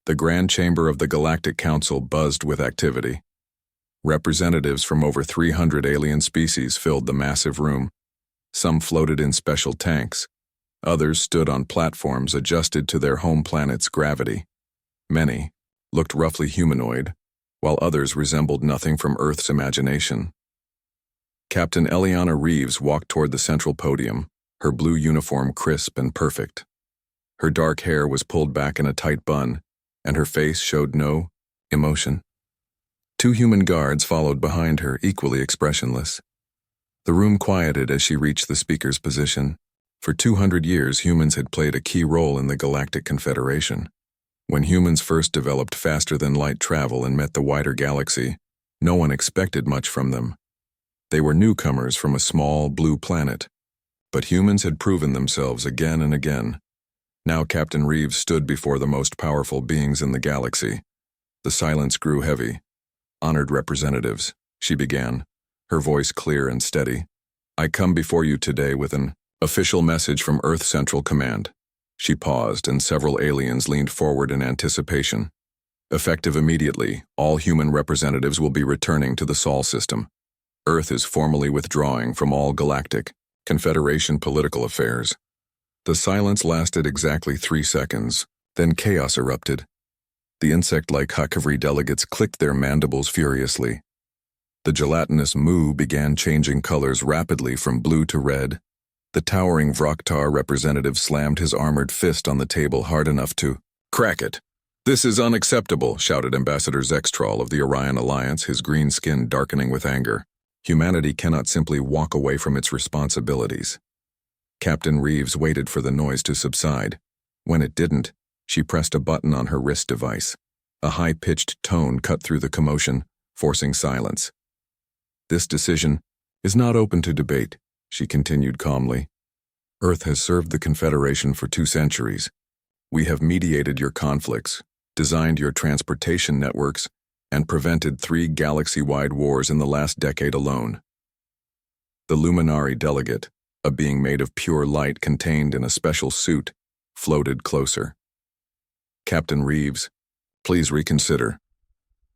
The Grand Chamber of the Galactic Council buzzed with activity. Representatives from over 300 alien species filled the massive room. Some floated in special tanks. Others stood on platforms adjusted to their home planet's gravity. Many looked roughly humanoid, while others resembled nothing from Earth's imagination. Captain Eliana Reeves walked toward the central podium, her blue uniform crisp and perfect. Her dark hair was pulled back in a tight bun, and her face showed no emotion. Two human guards followed behind her, equally expressionless. The room quieted as she reached the speaker's position. For 200 years, humans had played a key role in the Galactic Confederation. When humans first developed faster-than-light travel and met the wider galaxy, no one expected much from them. They were newcomers from a small, blue planet. But humans had proven themselves again and again. Now Captain Reeves stood before the most powerful beings in the galaxy. The silence grew heavy. "Honored representatives," she began, her voice clear and steady. "I come before you today with an official message from Earth Central Command." She paused, and several aliens leaned forward in anticipation. "Effective immediately, all human representatives will be returning to the Sol system. Earth is formally withdrawing from all Galactic Confederation political affairs." The silence lasted exactly 3 seconds, then chaos erupted. The insect-like Huckleberry delegates clicked their mandibles furiously. The gelatinous moo began changing colors rapidly from blue to red. The towering Vroktar representative slammed his armored fist on the table hard enough to crack it. "This is unacceptable," shouted Ambassador Zextrol of the Orion Alliance, his green skin darkening with anger. "Humanity cannot simply walk away from its responsibilities." Captain Reeves waited for the noise to subside. When it didn't, she pressed a button on her wrist device. A high-pitched tone cut through the commotion, forcing silence. "This decision is not open to debate," she continued calmly. "Earth has served the Confederation for 2 centuries. We have mediated your conflicts, designed your transportation networks, and prevented 3 galaxy-wide wars in the last decade alone." The Luminari delegate, a being made of pure light contained in a special suit, floated closer. "Captain Reeves, please reconsider.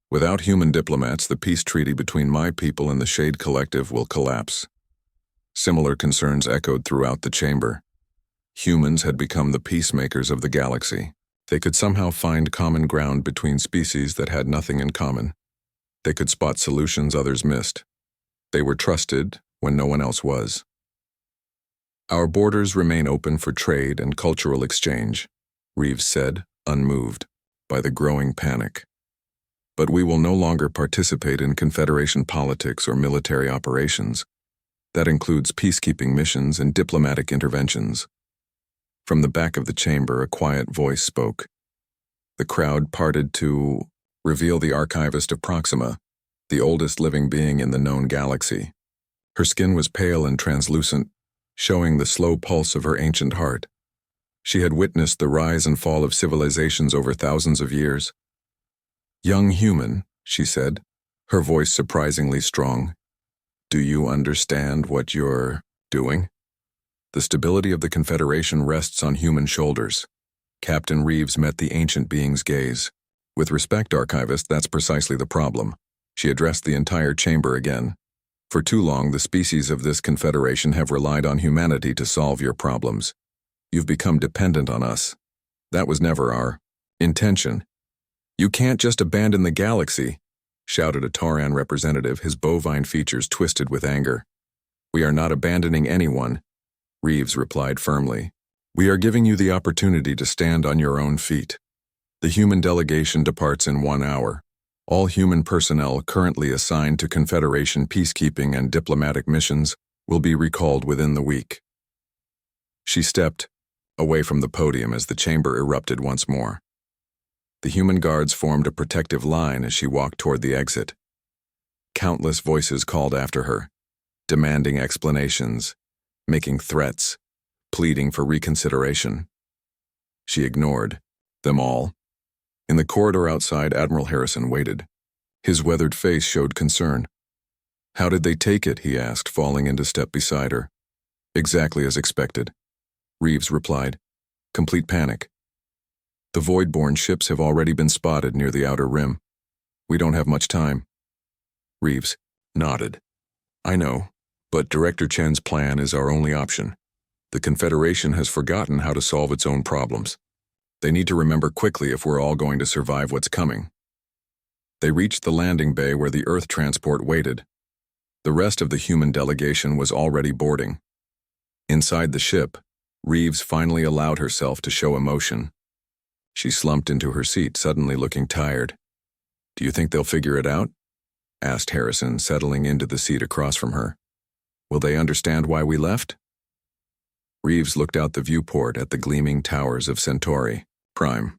Without human diplomats, the peace treaty between my people and the Shade Collective will collapse." Similar concerns echoed throughout the chamber. Humans had become the peacemakers of the galaxy. They could somehow find common ground between species that had nothing in common. They could spot solutions others missed. They were trusted when no one else was. "Our borders remain open for trade and cultural exchange," Reeves said, unmoved by the growing panic. "But we will no longer participate in Confederation politics or military operations. That includes peacekeeping missions and diplomatic interventions." From the back of the chamber, a quiet voice spoke. The crowd parted to reveal the archivist of Proxima, the oldest living being in the known galaxy. Her skin was pale and translucent, showing the slow pulse of her ancient heart. She had witnessed the rise and fall of civilizations over thousands of years. "Young human," she said, her voice surprisingly strong. "Do you understand what you're doing? The stability of the Confederation rests on human shoulders." Captain Reeves met the ancient being's gaze. "With respect, Archivist, that's precisely the problem." She addressed the entire chamber again. "For too long, the species of this Confederation have relied on humanity to solve your problems. You've become dependent on us. That was never our intention." "You can't just abandon the galaxy," shouted a Tauran representative, his bovine features twisted with anger. "We are not abandoning anyone," Reeves replied firmly. "We are giving you the opportunity to stand on your own feet. The human delegation departs in 1 hour. All human personnel currently assigned to Confederation peacekeeping and diplomatic missions will be recalled within the week." She stepped away from the podium as the chamber erupted once more. The human guards formed a protective line as she walked toward the exit. Countless voices called after her, demanding explanations, making threats, pleading for reconsideration. She ignored them all. In the corridor outside, Admiral Harrison waited. His weathered face showed concern. "How did they take it?" he asked, falling into step beside her. "Exactly as expected," Reeves replied. "Complete panic." The void-born ships have already been spotted near the outer rim. We don't have much time. Reeves nodded. I know, but Director Chen's plan is our only option. The Confederation has forgotten how to solve its own problems. They need to remember quickly if we're all going to survive what's coming. They reached the landing bay where the Earth transport waited. The rest of the human delegation was already boarding. Inside the ship, Reeves finally allowed herself to show emotion. She slumped into her seat, suddenly looking tired. Do you think they'll figure it out? Asked Harrison, settling into the seat across from her. Will they understand why we left? Reeves looked out the viewport at the gleaming towers of Centauri, Prime.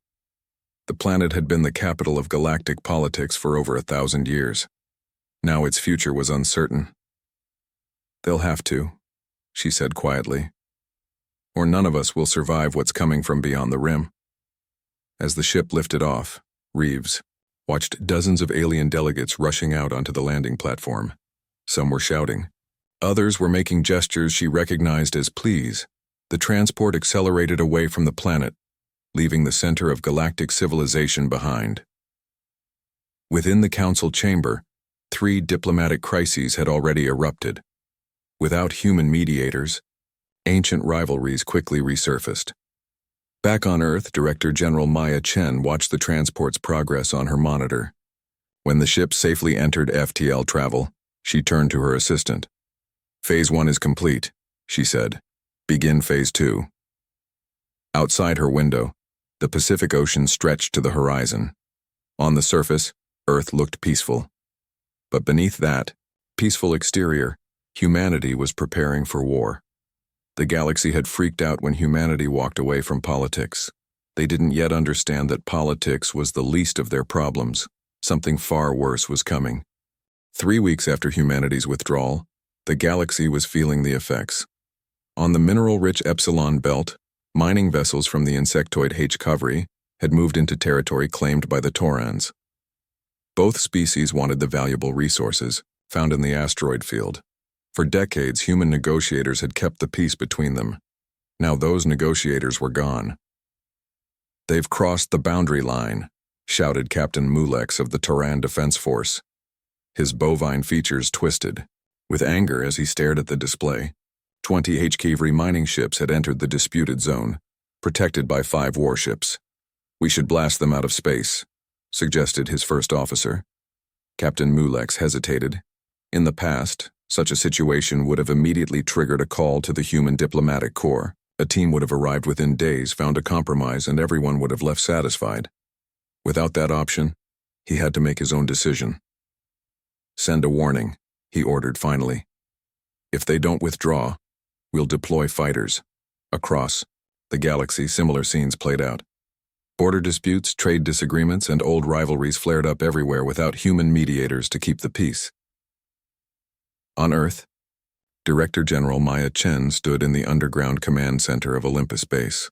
The planet had been the capital of galactic politics for over 1,000 years. Now its future was uncertain. They'll have to, she said quietly. Or none of us will survive what's coming from beyond the rim. As the ship lifted off, Reeves watched dozens of alien delegates rushing out onto the landing platform. Some were shouting. Others were making gestures she recognized as pleas. The transport accelerated away from the planet, leaving the center of galactic civilization behind. Within the council chamber, 3 diplomatic crises had already erupted. Without human mediators, ancient rivalries quickly resurfaced. Back on Earth, Director General Maya Chen watched the transport's progress on her monitor. When the ship safely entered FTL travel, she turned to her assistant. Phase 1 is complete, she said. Begin Phase 2. Outside her window, the Pacific Ocean stretched to the horizon. On the surface, Earth looked peaceful. But beneath that peaceful exterior, humanity was preparing for war. The galaxy had freaked out when humanity walked away from politics. They didn't yet understand that politics was the least of their problems. Something far worse was coming. 3 weeks after humanity's withdrawal, the galaxy was feeling the effects. On the mineral-rich Epsilon belt, mining vessels from the insectoid HFY had moved into territory claimed by the Taurans. Both species wanted the valuable resources found in the asteroid field. For decades, human negotiators had kept the peace between them. Now those negotiators were gone. They've crossed the boundary line, shouted Captain Mulex of the Tauran Defense Force. His bovine features twisted, with anger as he stared at the display. 20 HFY mining ships had entered the disputed zone, protected by 5 warships. We should blast them out of space, suggested his first officer. Captain Mulex hesitated. In the past, such a situation would have immediately triggered a call to the human diplomatic corps. A team would have arrived within days, found a compromise, and everyone would have left satisfied. Without that option, he had to make his own decision. Send a warning, he ordered finally. If they don't withdraw, we'll deploy fighters. Across the galaxy, similar scenes played out. Border disputes, trade disagreements, and old rivalries flared up everywhere without human mediators to keep the peace. On Earth, Director General Maya Chen stood in the underground command center of Olympus Base.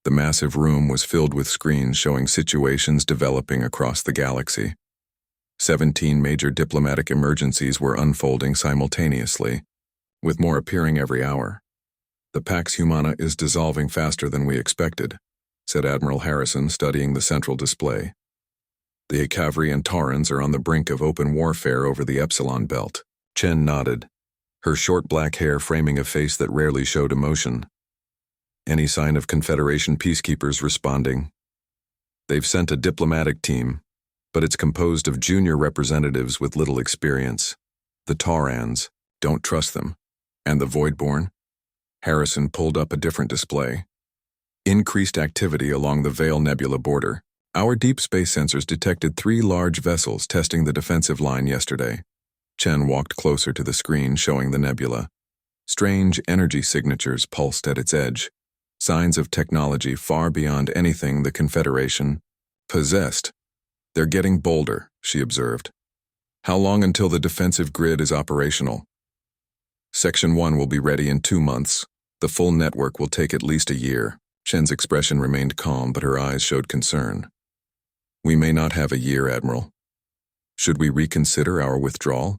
The massive room was filled with screens showing situations developing across the galaxy. 17 major diplomatic emergencies were unfolding simultaneously, with more appearing every hour. The Pax Humana is dissolving faster than we expected, said Admiral Harrison, studying the central display. The Akavri and Taurans are on the brink of open warfare over the Epsilon belt. Chen nodded, her short black hair framing a face that rarely showed emotion. Any sign of Confederation peacekeepers responding? They've sent a diplomatic team, but it's composed of junior representatives with little experience. The Taurans, don't trust them. And the Voidborn? Harrison pulled up a different display. Increased activity along the Veil Nebula border. Our deep space sensors detected 3 large vessels testing the defensive line yesterday. Chen walked closer to the screen showing the nebula. Strange energy signatures pulsed at its edge, signs of technology far beyond anything the Confederation possessed. They're getting bolder, she observed. How long until the defensive grid is operational? Section 1 will be ready in 2 months. The full network will take at least a year. Chen's expression remained calm, but her eyes showed concern. We may not have a year, Admiral. Should we reconsider our withdrawal?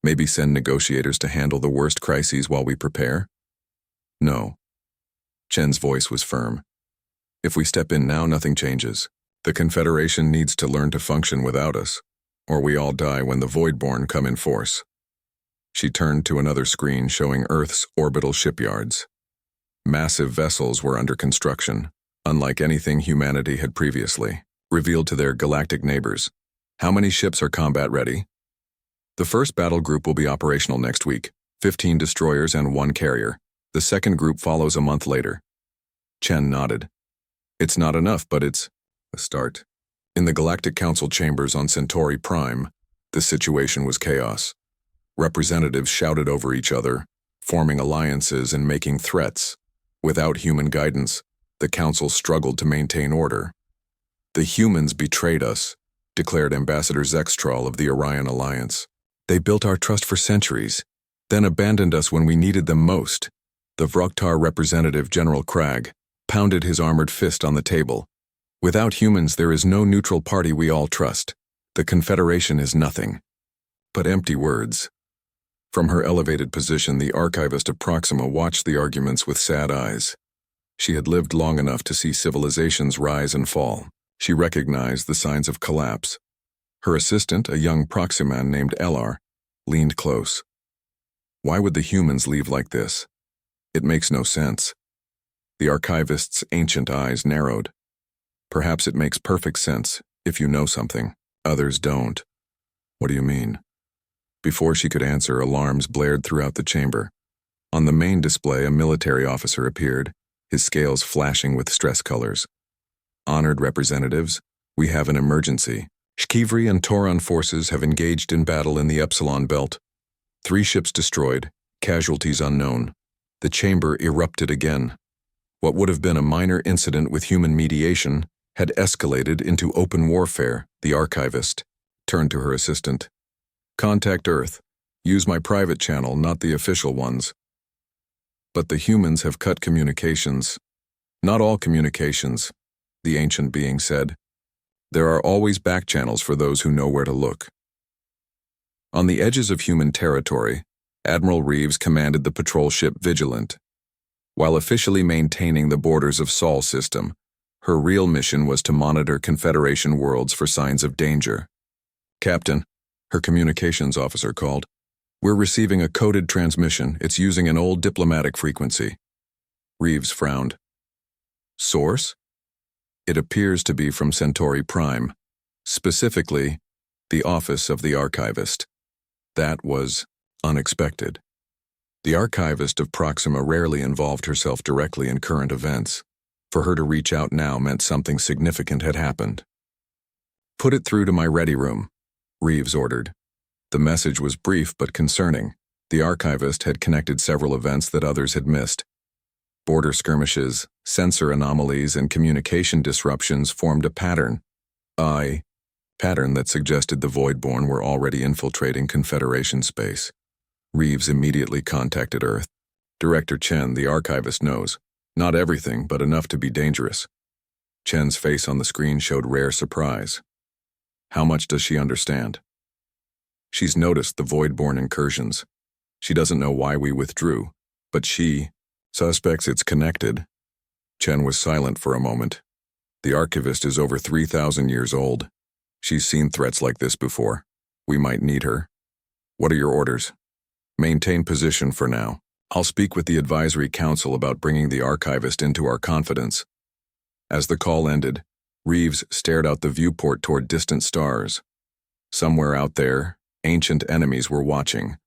Maybe send negotiators to handle the worst crises while we prepare? No. Chen's voice was firm. If we step in now, nothing changes. The Confederation needs to learn to function without us, or we all die when the Voidborn come in force. She turned to another screen showing Earth's orbital shipyards. Massive vessels were under construction, unlike anything humanity had previously revealed to their galactic neighbors. How many ships are combat ready? The first battle group will be operational next week, 15 destroyers and 1 carrier. The second group follows a month later. Chen nodded. It's not enough, but it's a start. In the Galactic Council chambers on Centauri Prime, the situation was chaos. Representatives shouted over each other, forming alliances and making threats. Without human guidance, the Council struggled to maintain order. The humans betrayed us, declared Ambassador Zextral of the Orion Alliance. They built our trust for centuries, then abandoned us when we needed them most. The Vroktar representative, General Cragg, pounded his armored fist on the table. Without humans, there is no neutral party we all trust. The Confederation is nothing but empty words. From her elevated position, the archivist of Proxima watched the arguments with sad eyes. She had lived long enough to see civilizations rise and fall. She recognized the signs of collapse. Her assistant, a young Proximan named Elar, leaned close. Why would the humans leave like this? It makes no sense. The archivist's ancient eyes narrowed. Perhaps it makes perfect sense if you know something. Others don't. What do you mean? Before she could answer, alarms blared throughout the chamber. On the main display, a military officer appeared, his scales flashing with stress colors. Honored representatives, we have an emergency. Shkivri and Toron forces have engaged in battle in the Epsilon Belt. 3 ships destroyed, casualties unknown. The chamber erupted again. What would have been a minor incident with human mediation had escalated into open warfare. The archivist turned to her assistant. Contact Earth. Use my private channel, not the official ones. But the humans have cut communications. Not all communications, the ancient being said. There are always back channels for those who know where to look. On the edges of human territory, Admiral Reeves commanded the patrol ship Vigilant. While officially maintaining the borders of Sol system, her real mission was to monitor Confederation worlds for signs of danger. Captain, her communications officer called. We're receiving a coded transmission. It's using an old diplomatic frequency. Reeves frowned. Source? It appears to be from Centauri Prime, specifically, the office of the archivist. That was unexpected. The archivist of Proxima rarely involved herself directly in current events. For her to reach out now meant something significant had happened. Put it through to my ready room, Reeves ordered. The message was brief but concerning. The archivist had connected several events that others had missed. Border skirmishes, sensor anomalies, and communication disruptions formed a pattern. Pattern that suggested the Voidborn were already infiltrating Confederation space. Reeves immediately contacted Earth. Director Chen, the archivist, knows. Not everything, but enough to be dangerous. Chen's face on the screen showed rare surprise. How much does she understand? She's noticed the Voidborn incursions. She doesn't know why we withdrew, but she suspects it's connected. Chen was silent for a moment. The archivist is over 3,000 years old. She's seen threats like this before. We might need her. What are your orders? Maintain position for now. I'll speak with the advisory council about bringing the archivist into our confidence. As the call ended, Reeves stared out the viewport toward distant stars. Somewhere out there, ancient enemies were watching,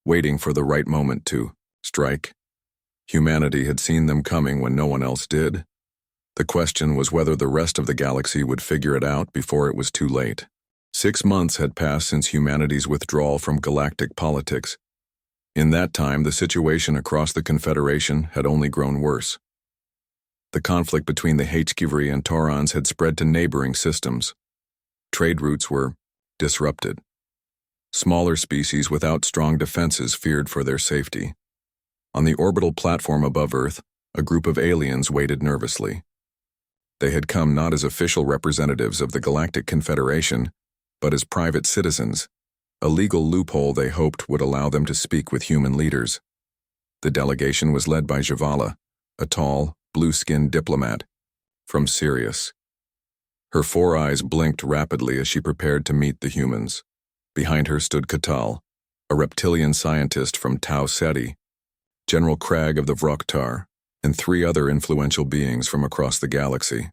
waiting for the right moment to strike. Humanity had seen them coming when no one else did. The question was whether the rest of the galaxy would figure it out before it was too late. 6 months had passed since humanity's withdrawal from galactic politics. In that time, the situation across the Confederation had only grown worse. The conflict between the Hkivri and Taurons had spread to neighboring systems. Trade routes were disrupted. Smaller species without strong defenses feared for their safety. On the orbital platform above Earth, a group of aliens waited nervously. They had come not as official representatives of the Galactic Confederation, but as private citizens, a legal loophole they hoped would allow them to speak with human leaders. The delegation was led by Javala, a tall, blue-skinned diplomat. from Sirius. Her 4 eyes blinked rapidly as she prepared to meet the humans. Behind her stood Katal, a reptilian scientist from Tau Ceti, General Crag of the Vroktar, and 3 other influential beings from across the galaxy.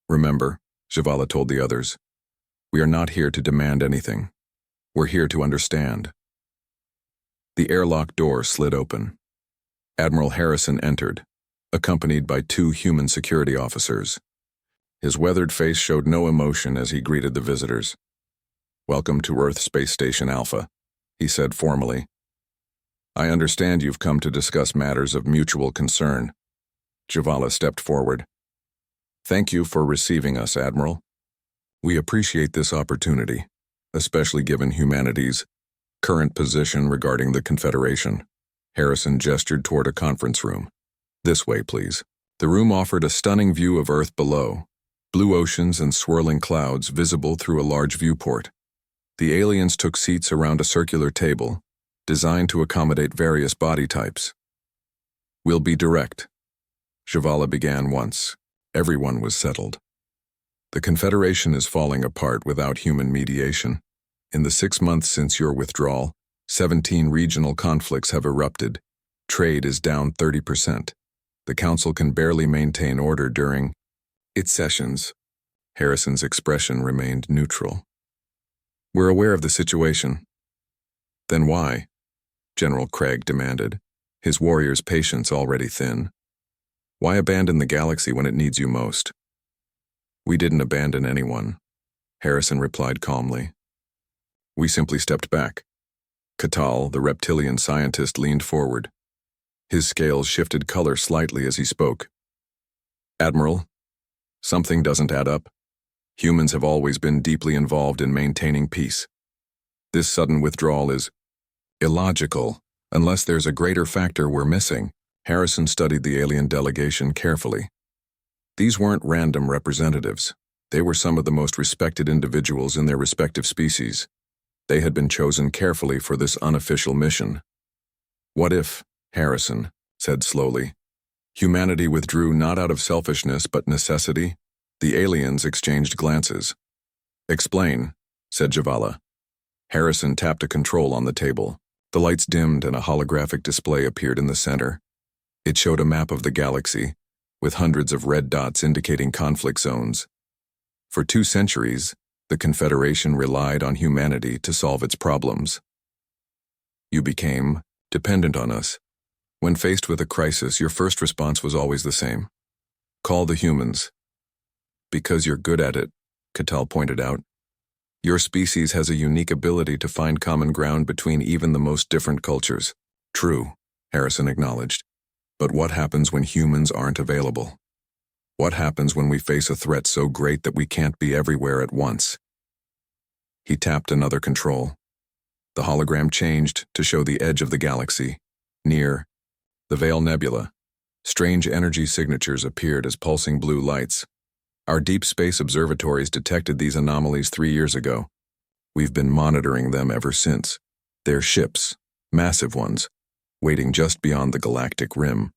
Remember, Zavala told the others, we are not here to demand anything. We're here to understand. The airlock door slid open. Admiral Harrison entered, accompanied by 2 human security officers. His weathered face showed no emotion as he greeted the visitors. Welcome to Earth Space Station Alpha, he said formally. I understand you've come to discuss matters of mutual concern. Zavala stepped forward. Thank you for receiving us, Admiral. We appreciate this opportunity, especially given humanity's current position regarding the Confederation. Harrison gestured toward a conference room. This way, please. The room offered a stunning view of Earth below, blue oceans and swirling clouds visible through a large viewport. The aliens took seats around a circular table, designed to accommodate various body types. We'll be direct. Zavala began once everyone was settled. The Confederation is falling apart without human mediation. In the 6 months since your withdrawal, 17 regional conflicts have erupted. Trade is down 30%. The Council can barely maintain order during its sessions. Harrison's expression remained neutral. We're aware of the situation. Then why? General Craig demanded, his warriors' patience already thin. Why abandon the galaxy when it needs you most? We didn't abandon anyone, Harrison replied calmly. We simply stepped back. Katal, the reptilian scientist, leaned forward. His scales shifted color slightly as he spoke. Admiral, something doesn't add up. Humans have always been deeply involved in maintaining peace. This sudden withdrawal is illogical, unless there's a greater factor we're missing. Harrison studied the alien delegation carefully. These weren't random representatives. They were some of the most respected individuals in their respective species. They had been chosen carefully for this unofficial mission. What if, Harrison said slowly, humanity withdrew not out of selfishness but necessity? The aliens exchanged glances. Explain, said Zavala. Harrison tapped a control on the table. The lights dimmed and a holographic display appeared in the center. It showed a map of the galaxy, with hundreds of red dots indicating conflict zones. For 2 centuries, the Confederation relied on humanity to solve its problems. You became dependent on us. When faced with a crisis, your first response was always the same. Call the humans. Because you're good at it, Katal pointed out. Your species has a unique ability to find common ground between even the most different cultures. True, Harrison acknowledged. But what happens when humans aren't available? What happens when we face a threat so great that we can't be everywhere at once? He tapped another control. The hologram changed to show the edge of the galaxy, near the Veil Nebula. Strange energy signatures appeared as pulsing blue lights. Our deep space observatories detected these anomalies 3 years ago. We've been monitoring them ever since. They're ships, massive ones, waiting just beyond the galactic rim.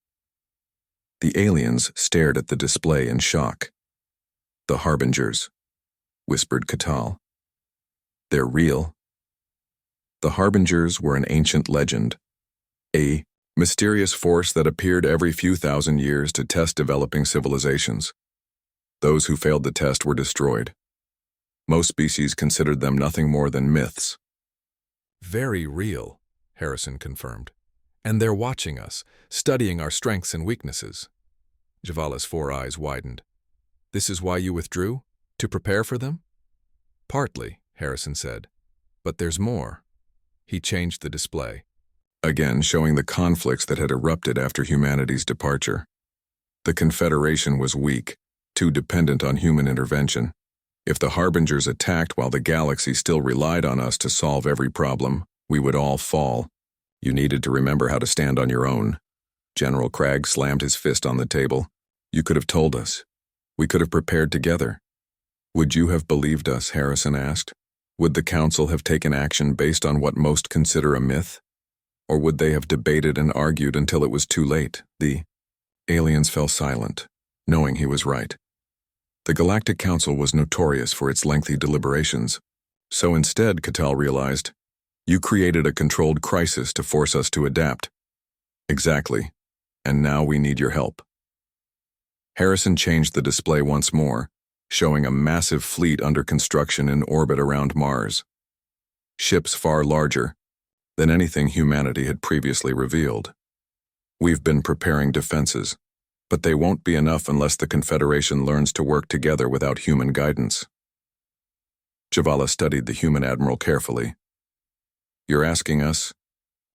The aliens stared at the display in shock. The Harbingers, whispered Katal. They're real. The Harbingers were an ancient legend, a mysterious force that appeared every few thousand years to test developing civilizations. Those who failed the test were destroyed. Most species considered them nothing more than myths. Very real, Harrison confirmed. And they're watching us, studying our strengths and weaknesses. Zavala's 4 eyes widened. This is why you withdrew? To prepare for them? Partly, Harrison said. But there's more. He changed the display, again showing the conflicts that had erupted after humanity's departure. The Confederation was weak, too dependent on human intervention. If the Harbingers attacked while the galaxy still relied on us to solve every problem, we would all fall. You needed to remember how to stand on your own. General Cragg slammed his fist on the table. You could have told us. We could have prepared together. Would you have believed us, Harrison asked? Would the Council have taken action based on what most consider a myth? Or would they have debated and argued until it was too late? The aliens fell silent, knowing he was right. The Galactic Council was notorious for its lengthy deliberations, so instead, Catal realized, you created a controlled crisis to force us to adapt. Exactly, and now we need your help. Harrison changed the display once more, showing a massive fleet under construction in orbit around Mars. Ships far larger than anything humanity had previously revealed. We've been preparing defenses, but they won't be enough unless the Confederation learns to work together without human guidance. Javala studied the human admiral carefully. You're asking us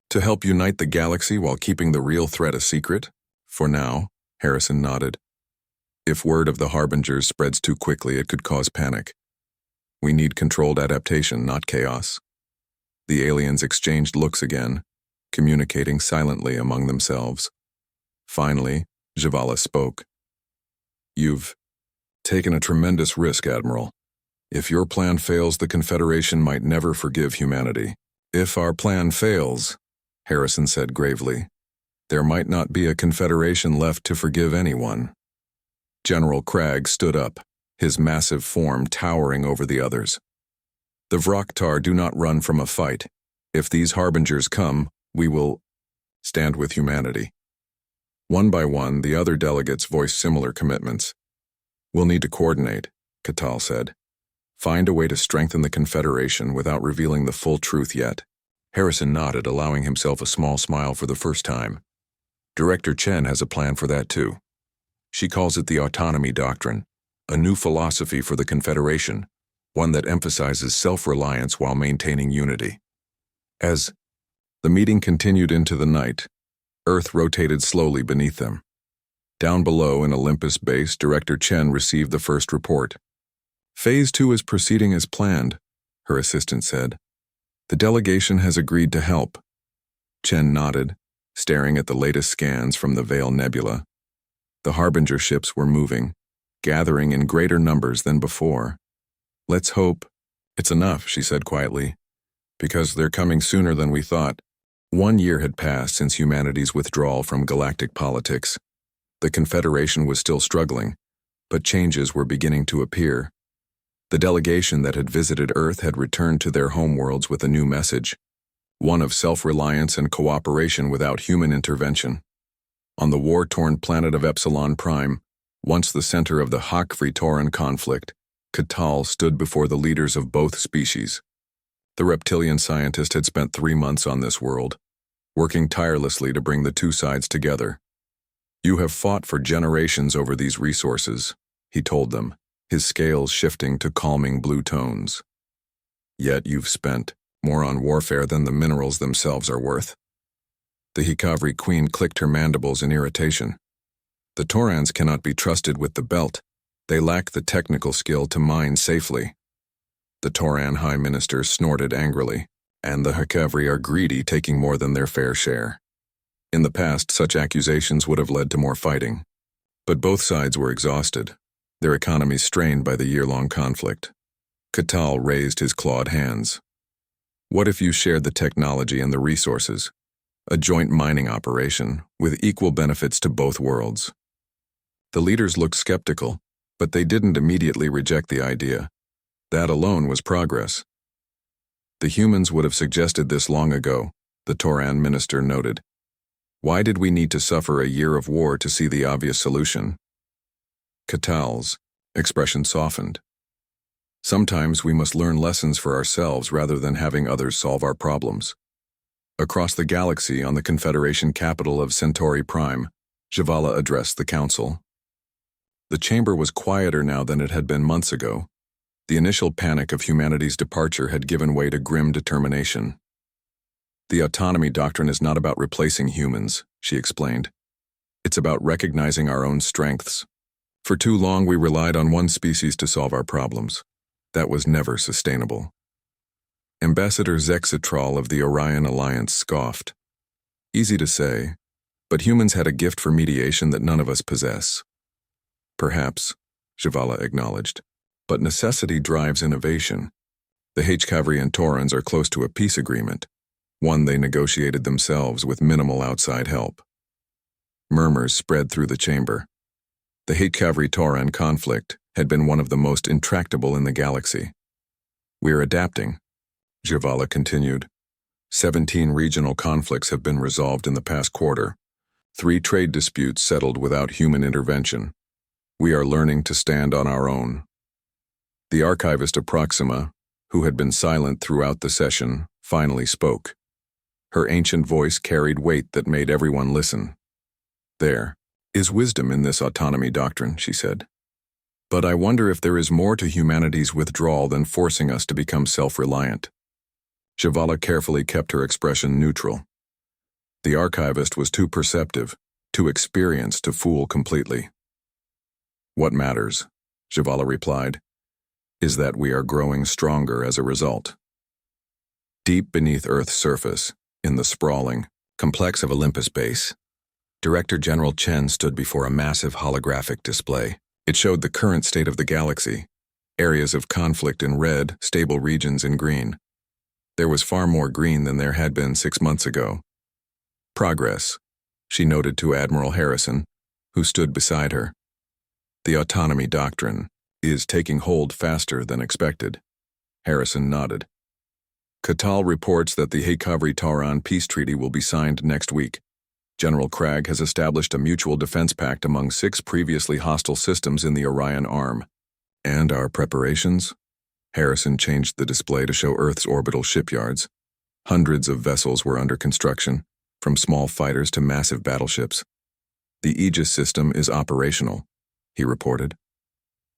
to help unite the galaxy while keeping the real threat a secret? For now, Harrison nodded. If word of the Harbingers spreads too quickly, it could cause panic. We need controlled adaptation, not chaos. The aliens exchanged looks again, communicating silently among themselves. Finally, Javala spoke. You've taken a tremendous risk, Admiral. If your plan fails, the Confederation might never forgive humanity. If our plan fails, Harrison said gravely, there might not be a Confederation left to forgive anyone. General Cragg stood up, his massive form towering over the others. The Vraktar do not run from a fight. If these Harbingers come, we will stand with humanity. One by one, the other delegates voiced similar commitments. We'll need to coordinate, Catal said. Find a way to strengthen the Confederation without revealing the full truth yet. Harrison nodded, allowing himself a small smile for the first time. Director Chen has a plan for that too. She calls it the autonomy doctrine, a new philosophy for the Confederation, one that emphasizes self-reliance while maintaining unity. As the meeting continued into the night, Earth rotated slowly beneath them. Down below in Olympus Base, Director Chen received the first report. Phase 2 is proceeding as planned, her assistant said. The delegation has agreed to help. Chen nodded, staring at the latest scans from the Veil Nebula. The Harbinger ships were moving, gathering in greater numbers than before. Let's hope it's enough, she said quietly, because they're coming sooner than we thought. 1 year had passed since humanity's withdrawal from galactic politics. The Confederation was still struggling, but changes were beginning to appear. The delegation that had visited Earth had returned to their homeworlds with a new message, one of self-reliance and cooperation without human intervention. On the war-torn planet of Epsilon Prime, once the center of the Hak-Free-Tauran conflict, Catal stood before the leaders of both species. The reptilian scientist had spent 3 months on this world, working tirelessly to bring the two sides together. You have fought for generations over these resources, he told them, his scales shifting to calming blue tones. Yet you've spent more on warfare than the minerals themselves are worth. The Hikavri queen clicked her mandibles in irritation. The Taurans cannot be trusted with the belt. They lack the technical skill to mine safely. The Tauran High Minister snorted angrily, and the Hikavri are greedy, taking more than their fair share. In the past, such accusations would have led to more fighting. But both sides were exhausted, their economies strained by the year-long conflict. Catal raised his clawed hands. What if you shared the technology and the resources? A joint mining operation, with equal benefits to both worlds. The leaders looked skeptical, but they didn't immediately reject the idea. That alone was progress. The humans would have suggested this long ago, the Tauran minister noted. Why did we need to suffer a year of war to see the obvious solution? Catal's expression softened. Sometimes we must learn lessons for ourselves rather than having others solve our problems. Across the galaxy on the Confederation capital of Centauri Prime, Javala addressed the council. The chamber was quieter now than it had been months ago. The initial panic of humanity's departure had given way to grim determination. The autonomy doctrine is not about replacing humans, she explained. It's about recognizing our own strengths. For too long we relied on one species to solve our problems. That was never sustainable. Ambassador Zexitral of the Orion Alliance scoffed. Easy to say, but humans had a gift for mediation that none of us possess. Perhaps, Javala acknowledged, but necessity drives innovation. The Hkavri and Taurans are close to a peace agreement, one they negotiated themselves with minimal outside help. Murmurs spread through the chamber. The Hatcavalry-Tauran conflict had been one of the most intractable in the galaxy. "We're adapting," Javala continued. 17 regional conflicts have been resolved in the past quarter. 3 trade disputes settled without human intervention. We are learning to stand on our own. The archivist of Proxima, who had been silent throughout the session, finally spoke. Her ancient voice carried weight that made everyone listen. "There is wisdom in this autonomy doctrine," she said. "But I wonder if there is more to humanity's withdrawal than forcing us to become self-reliant." Javala carefully kept her expression neutral. The archivist was too perceptive, too experienced to fool completely. "What matters," Javala replied, "is that we are growing stronger as a result." Deep beneath Earth's surface, in the sprawling, complex of Olympus base, Director General Chen stood before a massive holographic display. It showed the current state of the galaxy, areas of conflict in red, stable regions in green. There was far more green than there had been 6 months ago. "Progress," she noted to Admiral Harrison, who stood beside her. "The autonomy doctrine is taking hold faster than expected." Harrison nodded. "Catal reports that the Hatcavalry-Tauran peace treaty will be signed next week. General Cragg has established a mutual defense pact among 6 previously hostile systems in the Orion Arm. And our preparations?" Harrison changed the display to show Earth's orbital shipyards. Hundreds of vessels were under construction, from small fighters to massive battleships. "The Aegis system is operational," he reported.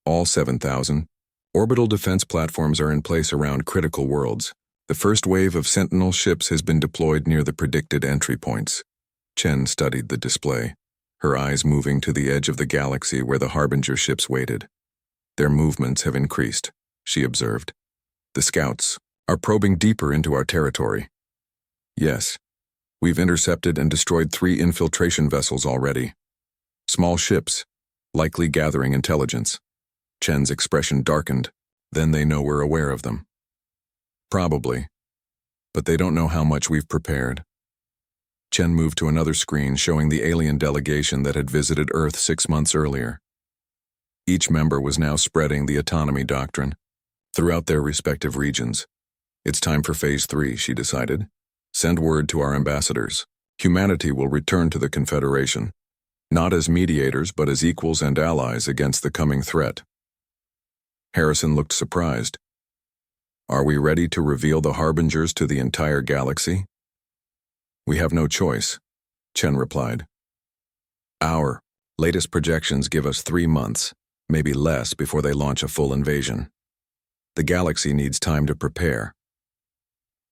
"All 7,000 orbital defense platforms are in place around critical worlds. The first wave of Sentinel ships has been deployed near the predicted entry points." Chen studied the display, her eyes moving to the edge of the galaxy where the Harbinger ships waited. "Their movements have increased," she observed. "The scouts are probing deeper into our territory." "Yes, we've intercepted and destroyed 3 infiltration vessels already. Small ships, likely gathering intelligence." Chen's expression darkened. "Then they know we're aware of them." "Probably, but they don't know how much we've prepared." Chen moved to another screen showing the alien delegation that had visited Earth 6 months earlier. Each member was now spreading the autonomy doctrine throughout their respective regions. "It's time for Phase 3, she decided. "Send word to our ambassadors. Humanity will return to the Confederation, not as mediators but as equals and allies against the coming threat." Harrison looked surprised. "Are we ready to reveal the Harbingers to the entire galaxy?" "We have no choice," Chen replied. "Our latest projections give us 3 months, maybe less, before they launch a full invasion. The galaxy needs time to prepare."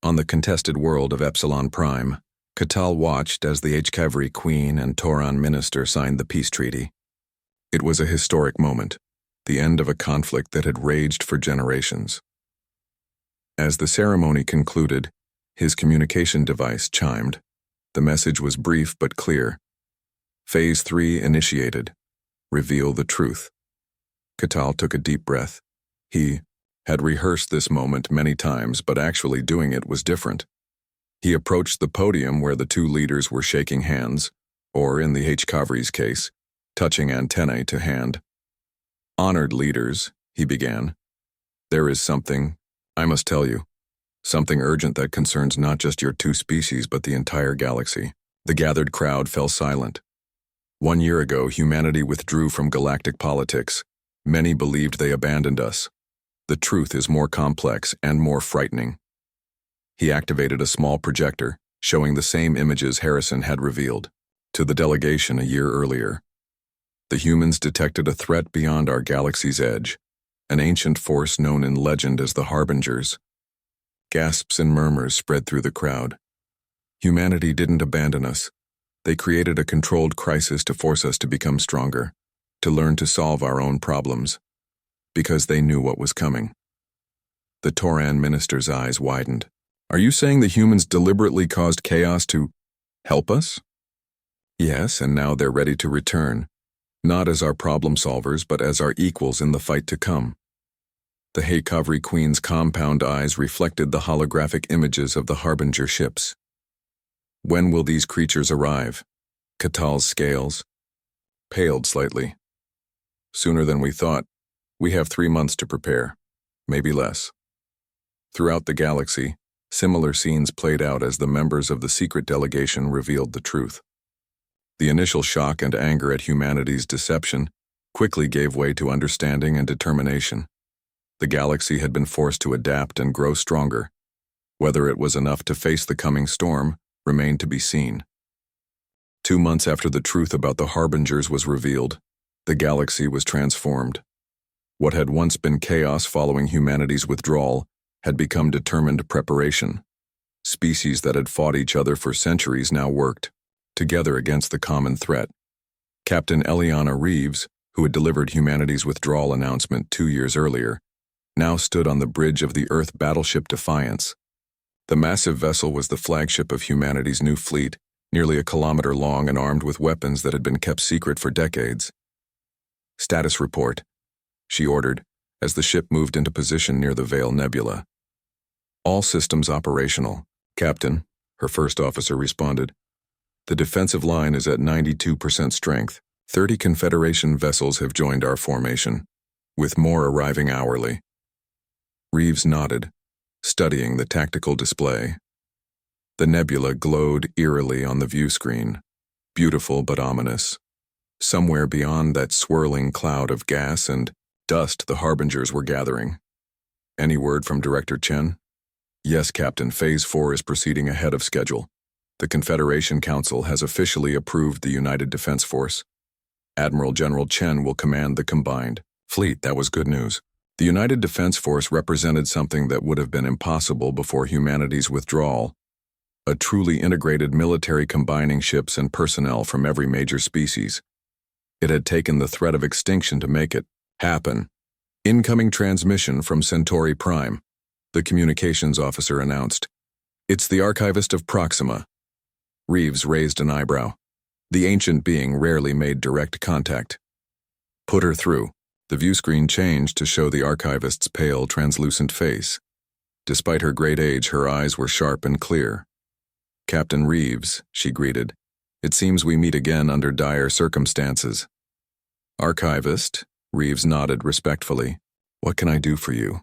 On the contested world of Epsilon Prime, Catal watched as the Hatcavalry Queen and Tauran minister signed the peace treaty. It was a historic moment, the end of a conflict that had raged for generations. As the ceremony concluded, his communication device chimed. The message was brief but clear. "Phase 3 initiated. Reveal the truth." Catal took a deep breath. He had rehearsed this moment many times, but actually doing it was different. He approached the podium where the 2 leaders were shaking hands, or in the Hatcavalry's case, touching antennae to hand. "Honored leaders," he began. "There is something I must tell you. Something urgent that concerns not just your 2 species but the entire galaxy." The gathered crowd fell silent. 1 year ago, humanity withdrew from galactic politics. Many believed they abandoned us. The truth is more complex and more frightening. He activated a small projector, showing the same images Harrison had revealed to the delegation a year earlier. The humans detected a threat beyond our galaxy's edge, an ancient force known in legend as the Harbingers. Gasps and murmurs spread through the crowd. Humanity didn't abandon us. They created a controlled crisis to force us to become stronger, to learn to solve our own problems, because they knew what was coming. The Tauran minister's eyes widened. "Are you saying the humans deliberately caused chaos to help us?" "Yes, and now they're ready to return, not as our problem solvers but as our equals in the fight to come." The Hatcavalry Queen's compound eyes reflected the holographic images of the Harbinger ships. "When will these creatures arrive?" Catal's scales paled slightly. Sooner than we thought. We have 3 months to prepare. Maybe less. Throughout the galaxy, similar scenes played out as the members of the secret delegation revealed the truth. The initial shock and anger at humanity's deception quickly gave way to understanding and determination. The galaxy had been forced to adapt and grow stronger. Whether it was enough to face the coming storm remained to be seen. 2 months after the truth about the Harbingers was revealed, the galaxy was transformed. What had once been chaos following humanity's withdrawal had become determined preparation. Species that had fought each other for centuries now worked together against the common threat. Captain Eliana Reeves, who had delivered humanity's withdrawal announcement 2 years earlier, now stood on the bridge of the Earth battleship Defiance. The massive vessel was the flagship of humanity's new fleet, nearly a kilometer long and armed with weapons that had been kept secret for decades. "Status report," she ordered, as the ship moved into position near the Veil Nebula. "All systems operational, Captain," her first officer responded. "The defensive line is at 92% strength. 30 Confederation vessels have joined our formation, with more arriving hourly." Reeves nodded, studying the tactical display. The nebula glowed eerily on the view screen, beautiful but ominous. Somewhere beyond that swirling cloud of gas and dust the Harbingers were gathering. "Any word from Director Chen?" "Yes, Captain. Phase 4 is proceeding ahead of schedule. The Confederation Council has officially approved the United Defense Force. Admiral General Chen will command the combined fleet." That was good news. The United Defense Force represented something that would have been impossible before humanity's withdrawal. A truly integrated military combining ships and personnel from every major species. It had taken the threat of extinction to make it happen. "Incoming transmission from Centauri Prime," the communications officer announced. "It's the archivist of Proxima." Reeves raised an eyebrow. The ancient being rarely made direct contact. "Put her through." The view screen changed to show the archivist's pale, translucent face. Despite her great age, her eyes were sharp and clear. "Captain Reeves," she greeted. "It seems we meet again under dire circumstances." "Archivist," Reeves nodded respectfully. "What can I do for you?"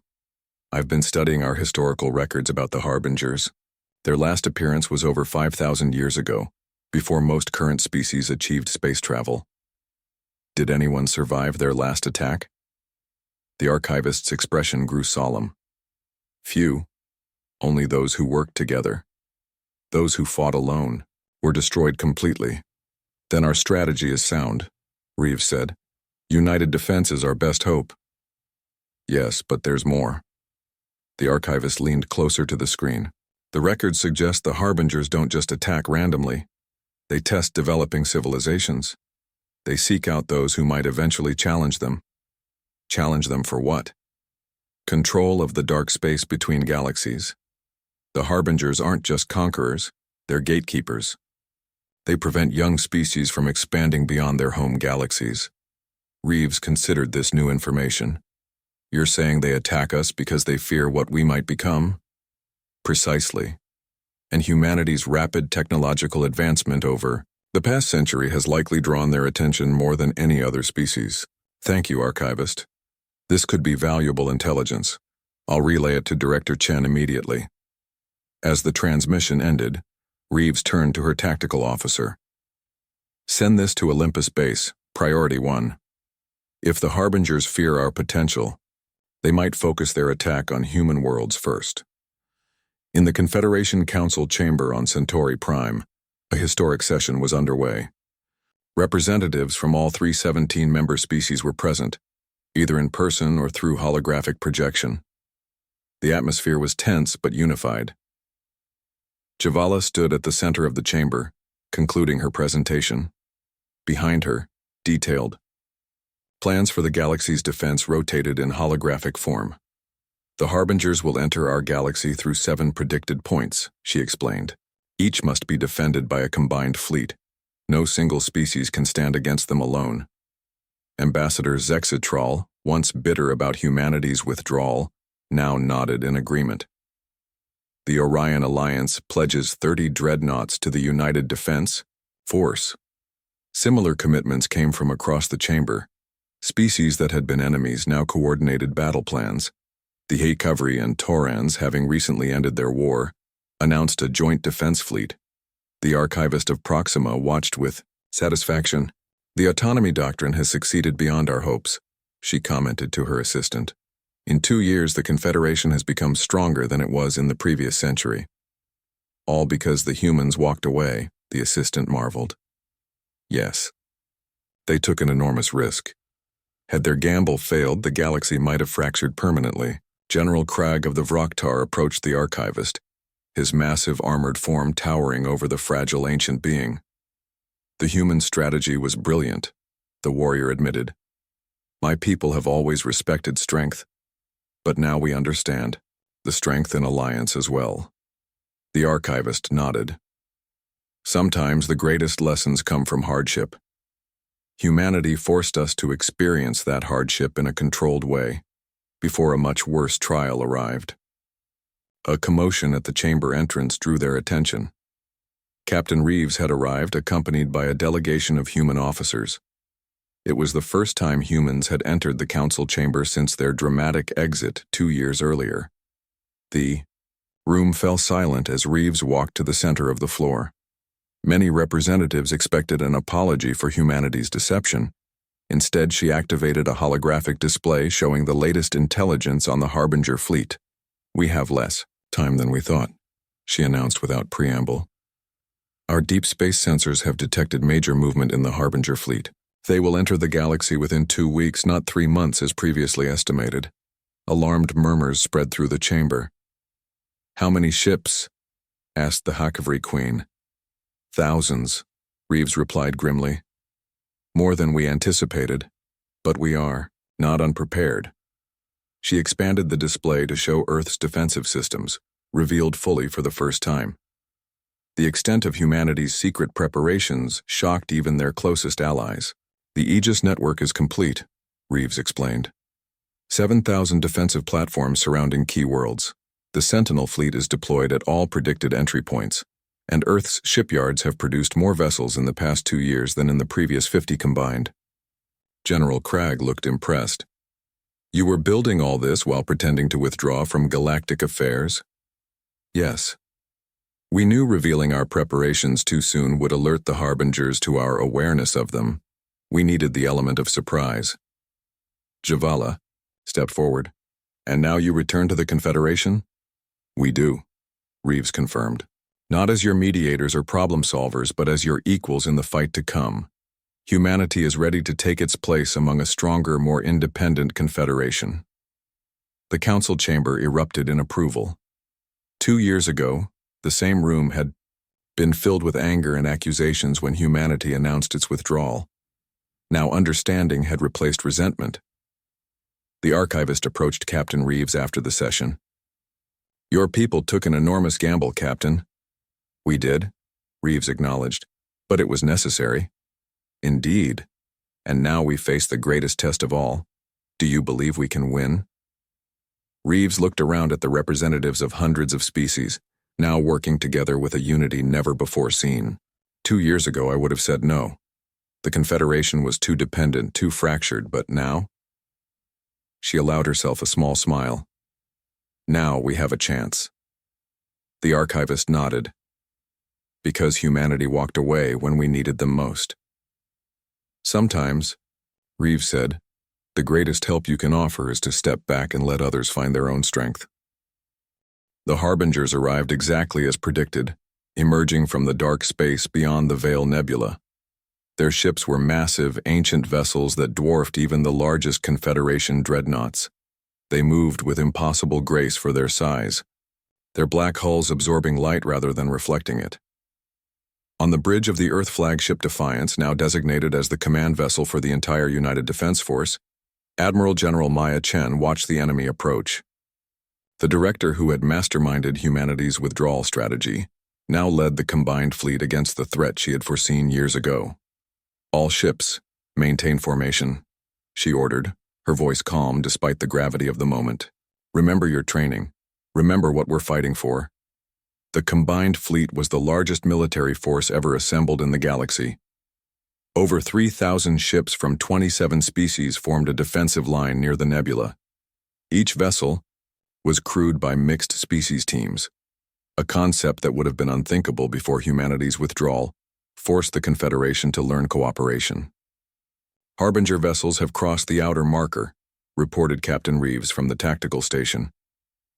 "I've been studying our historical records about the Harbingers. Their last appearance was over 5,000 years ago, before most current species achieved space travel. Did anyone survive their last attack?" The archivist's expression grew solemn. "Few. Only those who worked together. Those who fought alone were destroyed completely." "Then our strategy is sound," Reeves said. "United defense is our best hope." "Yes, but there's more." The archivist leaned closer to the screen. "The records suggest the Harbingers don't just attack randomly. They test developing civilizations. They seek out those who might eventually challenge them. Challenge them for what? Control of the dark space between galaxies. The Harbingers aren't just conquerors, they're gatekeepers. They prevent young species from expanding beyond their home galaxies." Reeves considered this new information. "You're saying they attack us because they fear what we might become?" "Precisely. And humanity's rapid technological advancement over the past century has likely drawn their attention more than any other species." "Thank you, Archivist. This could be valuable intelligence. I'll relay it to Director Chen immediately." As the transmission ended, Reeves turned to her tactical officer. "Send this to Olympus Base, Priority 1. If the Harbingers fear our potential, they might focus their attack on human worlds first." In the Confederation Council chamber on Centauri Prime, a historic session was underway. Representatives from all 317 member species were present, either in person or through holographic projection. The atmosphere was tense but unified. Javala stood at the center of the chamber, concluding her presentation. Behind her, detailed plans for the galaxy's defense rotated in holographic form. "The Harbingers will enter our galaxy through 7 predicted points," she explained. "Each must be defended by a combined fleet. No single species can stand against them alone." Ambassador Zexitral, once bitter about humanity's withdrawal, now nodded in agreement. "The Orion Alliance pledges 30 dreadnoughts to the United Defense Force." Similar commitments came from across the chamber. Species that had been enemies now coordinated battle plans. The Haikavri and Torans, having recently ended their war, announced a joint defense fleet. The archivist of Proxima watched with satisfaction. "The autonomy doctrine has succeeded beyond our hopes," she commented to her assistant. "In 2 years, the Confederation has become stronger than it was in the previous century." "All because the humans walked away," the assistant marveled. "Yes. They took an enormous risk. Had their gamble failed, the galaxy might have fractured permanently." General Krag of the Vraktar approached the archivist, his massive armored form towering over the fragile ancient being. "The human strategy was brilliant," the warrior admitted. "My people have always respected strength, but now we understand the strength in alliance as well." The archivist nodded. "Sometimes the greatest lessons come from hardship. Humanity forced us to experience that hardship in a controlled way, before a much worse trial arrived." A commotion at the chamber entrance drew their attention. Captain Reeves had arrived, accompanied by a delegation of human officers. It was the first time humans had entered the council chamber since their dramatic exit 2 years earlier. The room fell silent as Reeves walked to the center of the floor. Many representatives expected an apology for humanity's deception. Instead, she activated a holographic display showing the latest intelligence on the Harbinger fleet. "We have less time than we thought," she announced without preamble. "Our deep space sensors have detected major movement in the Harbinger fleet. They will enter the galaxy within 2 weeks, not 3 months as previously estimated." Alarmed murmurs spread through the chamber. "How many ships?" asked the Haikavri queen. "Thousands," Reeves replied grimly. "More than we anticipated, but we are not unprepared." She expanded the display to show Earth's defensive systems, revealed fully for the first time. The extent of humanity's secret preparations shocked even their closest allies. "The Aegis network is complete," Reeves explained. 7,000 defensive platforms surrounding key worlds. The Sentinel fleet is deployed at all predicted entry points, and Earth's shipyards have produced more vessels in the past 2 years than in the previous 50 combined. General Krag looked impressed. "You were building all this while pretending to withdraw from galactic affairs?" "Yes. We knew revealing our preparations too soon would alert the Harbingers to our awareness of them. We needed the element of surprise." Javala stepped forward. "And now you return to the Confederation?" "We do," Reeves confirmed. "Not as your mediators or problem solvers, but as your equals in the fight to come. Humanity is ready to take its place among a stronger, more independent confederation." The council chamber erupted in approval. 2 years ago, the same room had been filled with anger and accusations when humanity announced its withdrawal. Now understanding had replaced resentment. The archivist approached Captain Reeves after the session. "Your people took an enormous gamble, Captain." "We did," Reeves acknowledged, "but it was necessary." "Indeed. And now we face the greatest test of all. Do you believe we can win?" Reeves looked around at the representatives of hundreds of species, now working together with a unity never before seen. 2 years ago, I would have said no. The Confederation was too dependent, too fractured, but now? She allowed herself a small smile. "Now we have a chance." The archivist nodded. "Because humanity walked away when we needed them most." "Sometimes," Reeves said, "the greatest help you can offer is to step back and let others find their own strength." The Harbingers arrived exactly as predicted, emerging from the dark space beyond the Veil Nebula. Their ships were massive, ancient vessels that dwarfed even the largest Confederation dreadnoughts. They moved with impossible grace for their size, their black hulls absorbing light rather than reflecting it. On the bridge of the Earth flagship Defiance, now designated as the command vessel for the entire United Defense Force, Admiral General Maya Chen watched the enemy approach. The director who had masterminded humanity's withdrawal strategy now led the combined fleet against the threat she had foreseen years ago. "All ships, maintain formation," she ordered, her voice calm despite the gravity of the moment. "Remember your training. Remember what we're fighting for." The combined fleet was the largest military force ever assembled in the galaxy. Over 3,000 ships from 27 species formed a defensive line near the nebula. Each vessel was crewed by mixed species teams, a concept that would have been unthinkable before humanity's withdrawal forced the Confederation to learn cooperation. Harbinger vessels have crossed the outer marker, reported Captain Reeves from the tactical station.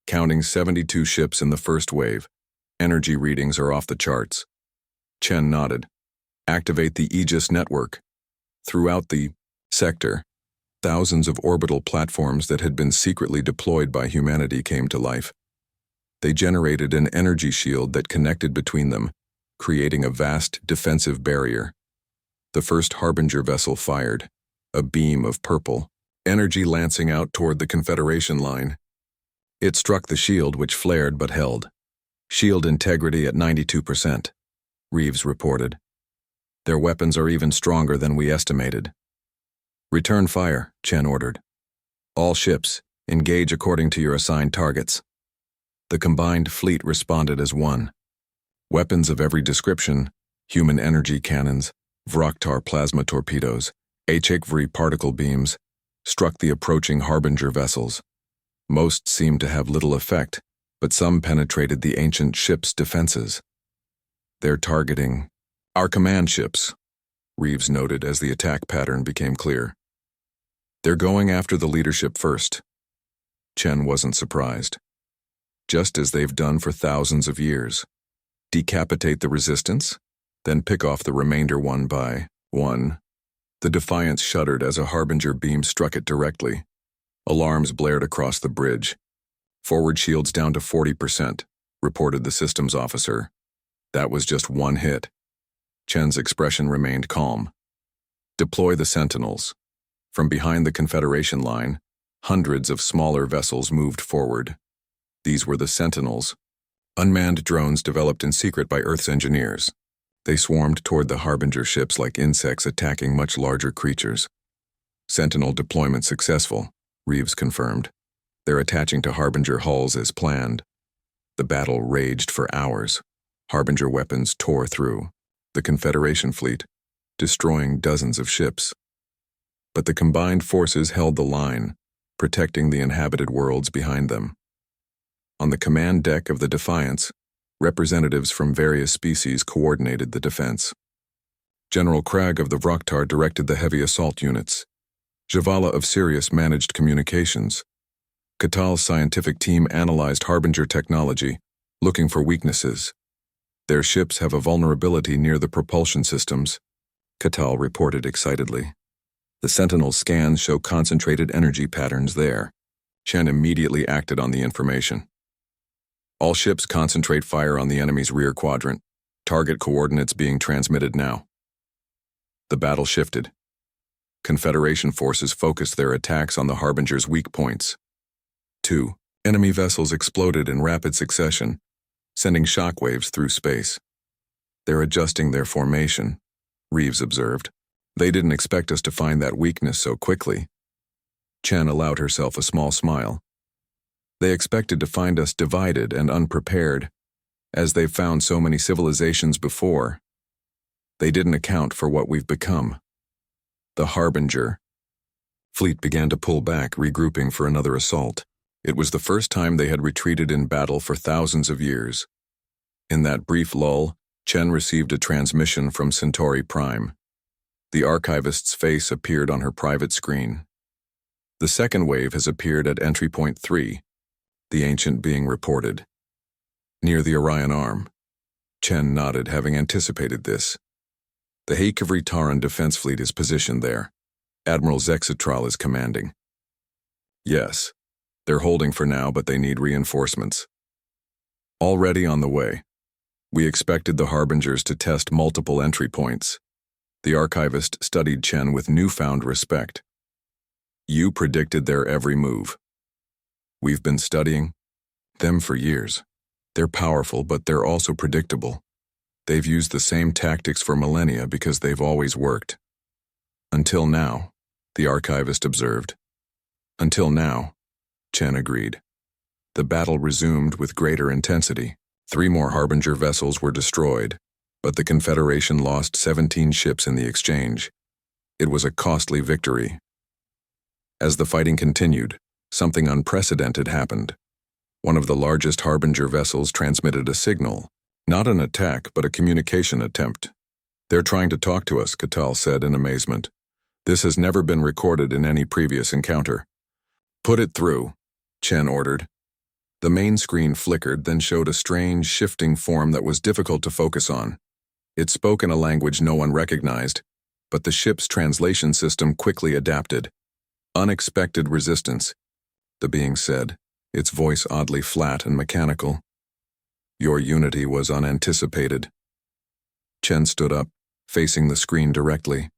Counting 72 ships in the first wave, energy readings are off the charts. Chen nodded. Activate the Aegis network. Throughout the sector, thousands of orbital platforms that had been secretly deployed by humanity came to life. They generated an energy shield that connected between them, creating a vast defensive barrier. The first Harbinger vessel fired, a beam of purple energy lancing out toward the Confederation line. It struck the shield, which flared but held. Shield integrity at 92%, Reeves reported. Their weapons are even stronger than we estimated. Return fire, Chen ordered. All ships, engage according to your assigned targets. The combined fleet responded as one. Weapons of every description, human energy cannons, Vroktar plasma torpedoes, HFY particle beams, struck the approaching Harbinger vessels. Most seemed to have little effect, but some penetrated the ancient ship's defenses. They're targeting our command ships, Reeves noted as the attack pattern became clear. They're going after the leadership first. Chen wasn't surprised. Just as they've done for thousands of years. Decapitate the resistance, then pick off the remainder one by one. The Defiance shuddered as a Harbinger beam struck it directly. Alarms blared across the bridge. Forward shields down to 40%, reported the systems officer. That was just one hit. Chen's expression remained calm. Deploy the Sentinels. From behind the Confederation line, hundreds of smaller vessels moved forward. These were the Sentinels, unmanned drones developed in secret by Earth's engineers. They swarmed toward the Harbinger ships like insects attacking much larger creatures. Sentinel deployment successful, Reeves confirmed. They're attaching to Harbinger hulls as planned. The battle raged for hours. Harbinger weapons tore through the Confederation fleet, destroying dozens of ships. But the combined forces held the line, protecting the inhabited worlds behind them. On the command deck of the Defiance, representatives from various species coordinated the defense. General Cragg of the Vroktar directed the heavy assault units. Javala of Sirius managed communications. Katal's scientific team analyzed Harbinger technology, looking for weaknesses. Their ships have a vulnerability near the propulsion systems, Katal reported excitedly. The Sentinel scans show concentrated energy patterns there. Chen immediately acted on the information. All ships concentrate fire on the enemy's rear quadrant. Target coordinates being transmitted now. The battle shifted. Confederation forces focused their attacks on the Harbinger's weak points. 2 enemy vessels exploded in rapid succession, sending shockwaves through space. They're adjusting their formation, Reeves observed. They didn't expect us to find that weakness so quickly. Chen allowed herself a small smile. They expected to find us divided and unprepared, as they've found so many civilizations before. They didn't account for what we've become. The Harbinger fleet began to pull back, regrouping for another assault. It was the first time they had retreated in battle for thousands of years. In that brief lull, Chen received a transmission from Centauri Prime. The archivist's face appeared on her private screen. The second wave has appeared at entry point 3, the ancient being reported. Near the Orion Arm. Chen nodded, having anticipated this. The Hakavri Taran defense fleet is positioned there. Admiral Zexitral is commanding. Yes, they're holding for now, but they need reinforcements. Already on the way. We expected the Harbingers to test multiple entry points. The archivist studied Chen with newfound respect. You predicted their every move. We've been studying them for years. They're powerful, but they're also predictable. They've used the same tactics for millennia because they've always worked. Until now, the archivist observed. Until now, Chen agreed. The battle resumed with greater intensity. 3 more Harbinger vessels were destroyed. but the Confederation lost 17 ships in the exchange. It was a costly victory. As the fighting continued, something unprecedented happened. One of the largest Harbinger vessels transmitted a signal, not an attack, but a communication attempt. "They're trying to talk to us," Catal said in amazement. "This has never been recorded in any previous encounter." "Put it through," Chen ordered. The main screen flickered, then showed a strange, shifting form that was difficult to focus on. It spoke in a language no one recognized, but the ship's translation system quickly adapted. "Unexpected resistance," the being said, its voice oddly flat and mechanical. "Your unity was unanticipated." Chen stood up, facing the screen directly.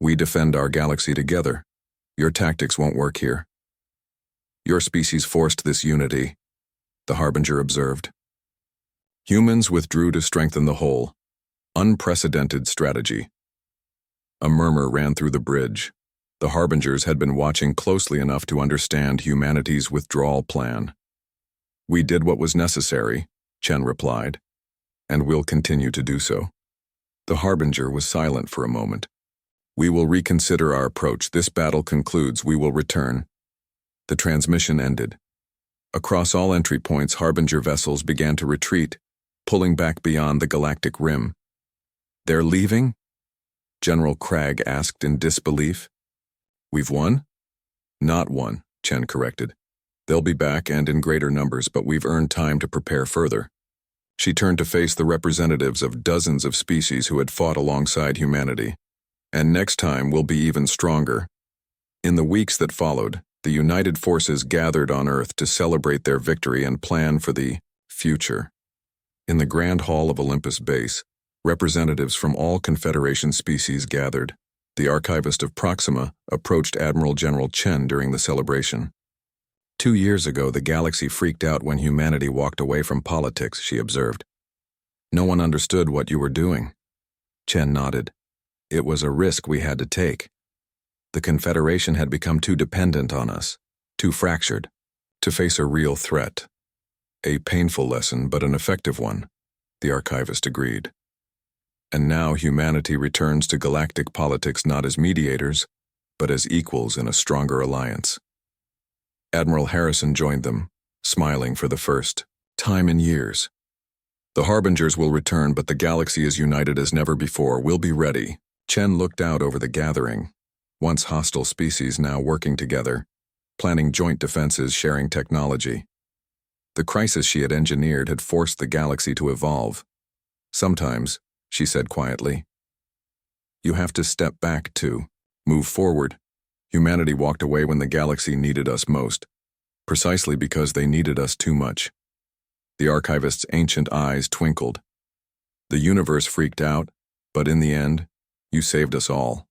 "We defend our galaxy together. Your tactics won't work here." "Your species forced this unity," the Harbinger observed. "Humans withdrew to strengthen the whole. Unprecedented strategy." A murmur ran through the bridge. The Harbingers had been watching closely enough to understand humanity's withdrawal plan. "We did what was necessary," Chen replied, "and we'll continue to do so." The Harbinger was silent for a moment. "We will reconsider our approach. This battle concludes. We will return." The transmission ended. Across all entry points, Harbinger vessels began to retreat, pulling back beyond the galactic rim. "They're leaving?" General Cragg asked in disbelief. "We've won?" "Not won," Chen corrected. "They'll be back and in greater numbers, but we've earned time to prepare further." She turned to face the representatives of dozens of species who had fought alongside humanity. "And next time we'll be even stronger." In the weeks that followed, the united forces gathered on Earth to celebrate their victory and plan for the future. In the Grand Hall of Olympus Base, representatives from all Confederation species gathered. The archivist of Proxima approached Admiral General Chen during the celebration. 2 years ago, the galaxy freaked out when humanity walked away from politics, she observed. "No one understood what you were doing." Chen nodded. "It was a risk we had to take. The Confederation had become too dependent on us, too fractured, to face a real threat." "A painful lesson, but an effective one," the archivist agreed. "And now humanity returns to galactic politics not as mediators, but as equals in a stronger alliance." Admiral Harrison joined them, smiling for the first time in years. "The Harbingers will return, but the galaxy is united as never before. We'll be ready." Chen looked out over the gathering, once hostile species now working together, planning joint defenses, sharing technology. The crisis she had engineered had forced the galaxy to evolve. "Sometimes," she said quietly, "you have to step back to move forward." Humanity walked away when the galaxy needed us most, precisely because they needed us too much. The archivist's ancient eyes twinkled. "The universe freaked out, but in the end, you saved us all."